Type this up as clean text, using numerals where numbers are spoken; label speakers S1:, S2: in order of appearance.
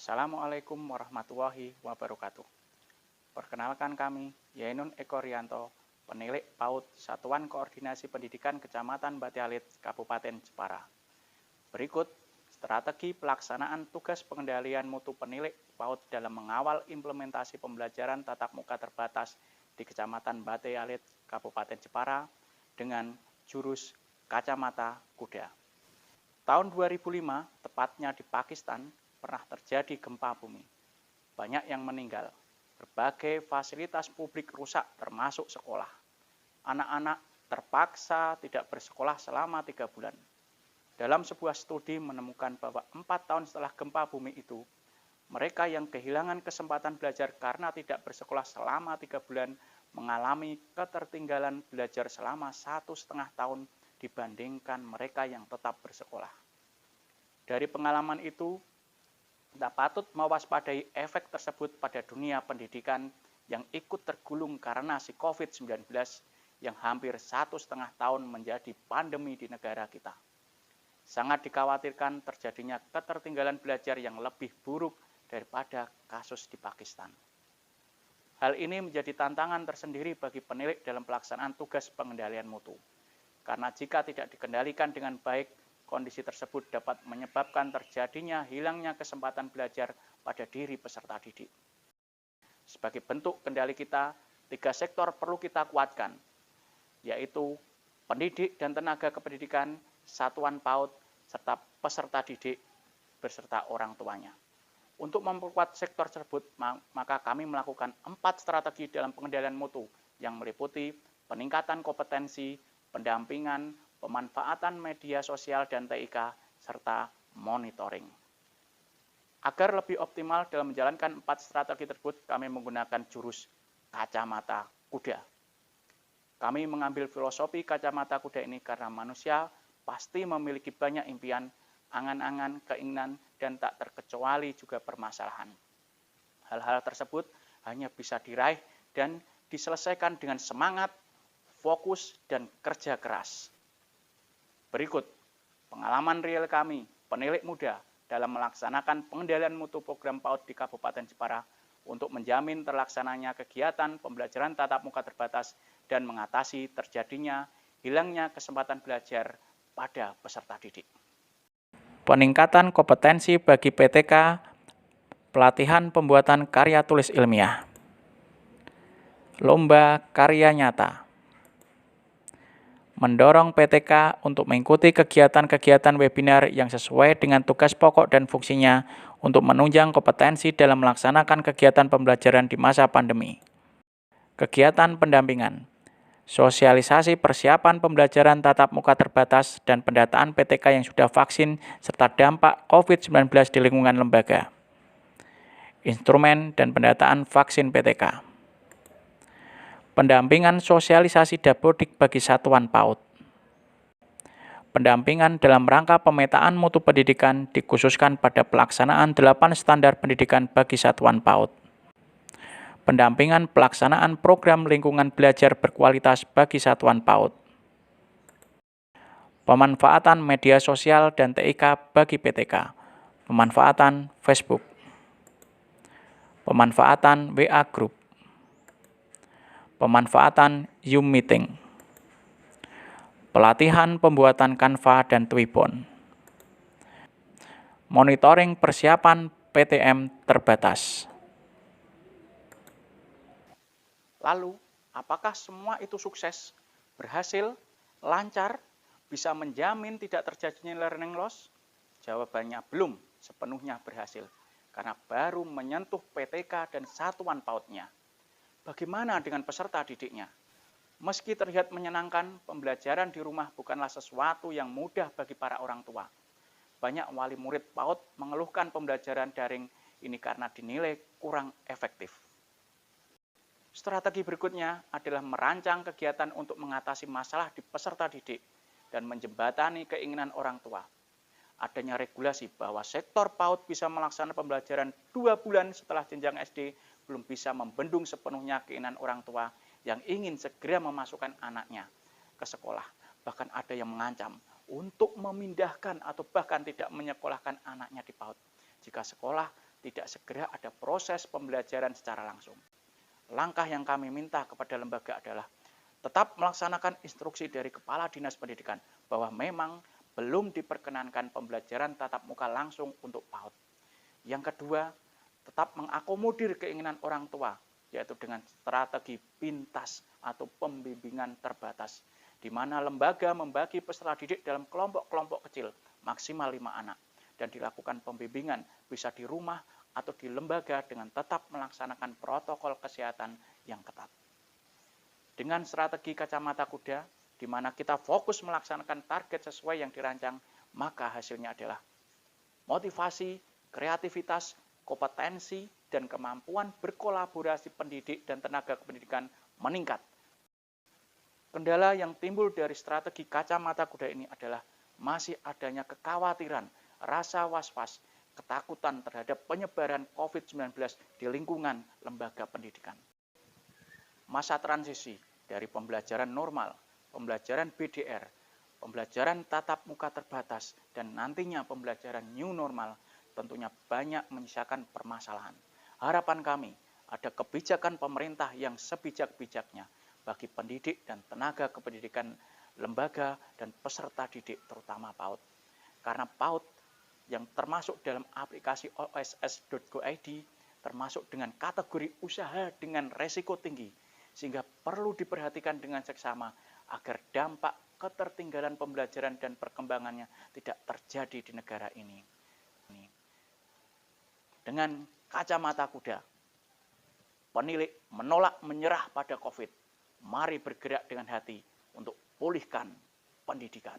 S1: Assalamualaikum warahmatullahi wabarakatuh. Perkenalkan kami, Yainun Eko Rianto, penilik PAUD Satuan Koordinasi Pendidikan Kecamatan Batialit, Kabupaten Jepara. Berikut strategi pelaksanaan tugas pengendalian mutu penilik PAUD dalam mengawal implementasi pembelajaran tatap muka terbatas di Kecamatan Batialit, Kabupaten Jepara dengan jurus kacamata kuda. Tahun 2005, tepatnya di Pakistan, pernah terjadi gempa bumi. Banyak yang meninggal. Berbagai fasilitas publik rusak termasuk sekolah. Anak-anak terpaksa tidak bersekolah selama 3 bulan. Dalam sebuah studi menemukan bahwa 4 tahun setelah gempa bumi itu, mereka yang kehilangan kesempatan belajar karena tidak bersekolah selama 3 bulan mengalami ketertinggalan belajar selama 1,5 tahun dibandingkan mereka yang tetap bersekolah. Dari pengalaman itu, kita patut mewaspadai efek tersebut pada dunia pendidikan yang ikut tergulung karena si COVID-19 yang hampir 1,5 tahun menjadi pandemi di negara kita. Sangat dikhawatirkan terjadinya ketertinggalan belajar yang lebih buruk daripada kasus di Pakistan. Hal ini menjadi tantangan tersendiri bagi penilik dalam pelaksanaan tugas pengendalian mutu. Karena jika tidak dikendalikan dengan baik, kondisi tersebut dapat menyebabkan terjadinya hilangnya kesempatan belajar pada diri peserta didik. Sebagai bentuk kendali kita, 3 sektor perlu kita kuatkan, yaitu pendidik dan tenaga kependidikan, satuan PAUD, serta peserta didik beserta orang tuanya. Untuk memperkuat sektor tersebut, maka kami melakukan 4 strategi dalam pengendalian mutu yang meliputi peningkatan kompetensi, pendampingan, pemanfaatan media sosial dan TIK, serta monitoring. Agar lebih optimal dalam menjalankan 4 strategi tersebut, kami menggunakan jurus kacamata kuda. Kami mengambil filosofi kacamata kuda ini karena manusia pasti memiliki banyak impian, angan-angan, keinginan, dan tak terkecuali juga permasalahan. Hal-hal tersebut hanya bisa diraih dan diselesaikan dengan semangat, fokus, dan kerja keras. Berikut pengalaman real kami, penilik muda, dalam melaksanakan pengendalian mutu program PAUD di Kabupaten Jepara untuk menjamin terlaksananya kegiatan pembelajaran tatap muka terbatas dan mengatasi terjadinya hilangnya kesempatan belajar pada peserta didik. Peningkatan kompetensi bagi PTK, pelatihan pembuatan karya tulis ilmiah, lomba karya nyata, mendorong PTK untuk mengikuti kegiatan-kegiatan webinar yang sesuai dengan tugas pokok dan fungsinya untuk menunjang kompetensi dalam melaksanakan kegiatan pembelajaran di masa pandemi. Kegiatan pendampingan, sosialisasi persiapan pembelajaran tatap muka terbatas dan pendataan PTK yang sudah vaksin serta dampak COVID-19 di lingkungan lembaga. Instrumen dan pendataan vaksin PTK. Pendampingan sosialisasi dapodik bagi satuan PAUD. Pendampingan dalam rangka pemetaan mutu pendidikan dikhususkan pada pelaksanaan 8 standar pendidikan bagi satuan PAUD. Pendampingan pelaksanaan program lingkungan belajar berkualitas bagi satuan PAUD. Pemanfaatan media sosial dan TIK bagi PTK. Pemanfaatan Facebook. Pemanfaatan WA Group. Pemanfaatan Zoom Meeting, pelatihan pembuatan Canva dan Twibbon, monitoring persiapan PTM terbatas. Lalu, apakah semua itu sukses, berhasil, lancar, bisa menjamin tidak terjadinya learning loss? Jawabannya belum sepenuhnya berhasil, karena baru menyentuh PTK dan satuan PAUD-nya. Bagaimana dengan peserta didiknya? Meski terlihat menyenangkan, pembelajaran di rumah bukanlah sesuatu yang mudah bagi para orang tua. Banyak wali murid PAUD mengeluhkan pembelajaran daring ini karena dinilai kurang efektif. Strategi berikutnya adalah merancang kegiatan untuk mengatasi masalah di peserta didik dan menjembatani keinginan orang tua. Adanya regulasi bahwa sektor PAUD bisa melaksanakan pembelajaran 2 bulan setelah jenjang SD belum bisa membendung sepenuhnya keinginan orang tua yang ingin segera memasukkan anaknya ke sekolah. Bahkan ada yang mengancam untuk memindahkan atau bahkan tidak menyekolahkan anaknya di PAUD jika sekolah tidak segera ada proses pembelajaran secara langsung. Langkah yang kami minta kepada lembaga adalah tetap melaksanakan instruksi dari Kepala Dinas Pendidikan bahwa memang belum diperkenankan pembelajaran tatap muka langsung untuk PAUD. Yang kedua, tetap mengakomodir keinginan orang tua, yaitu dengan strategi pintas atau pembimbingan terbatas, di mana lembaga membagi peserta didik dalam kelompok-kelompok kecil, maksimal 5 anak, dan dilakukan pembimbingan bisa di rumah atau di lembaga dengan tetap melaksanakan protokol kesehatan yang ketat. Dengan strategi kacamata kuda, di mana kita fokus melaksanakan target sesuai yang dirancang, maka hasilnya adalah motivasi, kreativitas, kompetensi, dan kemampuan berkolaborasi pendidik dan tenaga kependidikan meningkat. Kendala yang timbul dari strategi kacamata kuda ini adalah masih adanya kekhawatiran, rasa was-was, ketakutan terhadap penyebaran COVID-19 di lingkungan lembaga pendidikan. Masa transisi dari pembelajaran normal, pembelajaran BDR, pembelajaran tatap muka terbatas, dan nantinya pembelajaran new normal tentunya banyak menyisakan permasalahan. Harapan kami ada kebijakan pemerintah yang sebijak-bijaknya bagi pendidik dan tenaga kependidikan lembaga dan peserta didik terutama PAUD. Karena PAUD yang termasuk dalam aplikasi oss.go.id termasuk dengan kategori usaha dengan resiko tinggi, sehingga perlu diperhatikan dengan seksama agar dampak ketertinggalan pembelajaran dan perkembangannya tidak terjadi di negara ini. Dengan kacamata kuda, penilik menolak menyerah pada COVID. Mari bergerak dengan hati untuk pulihkan pendidikan.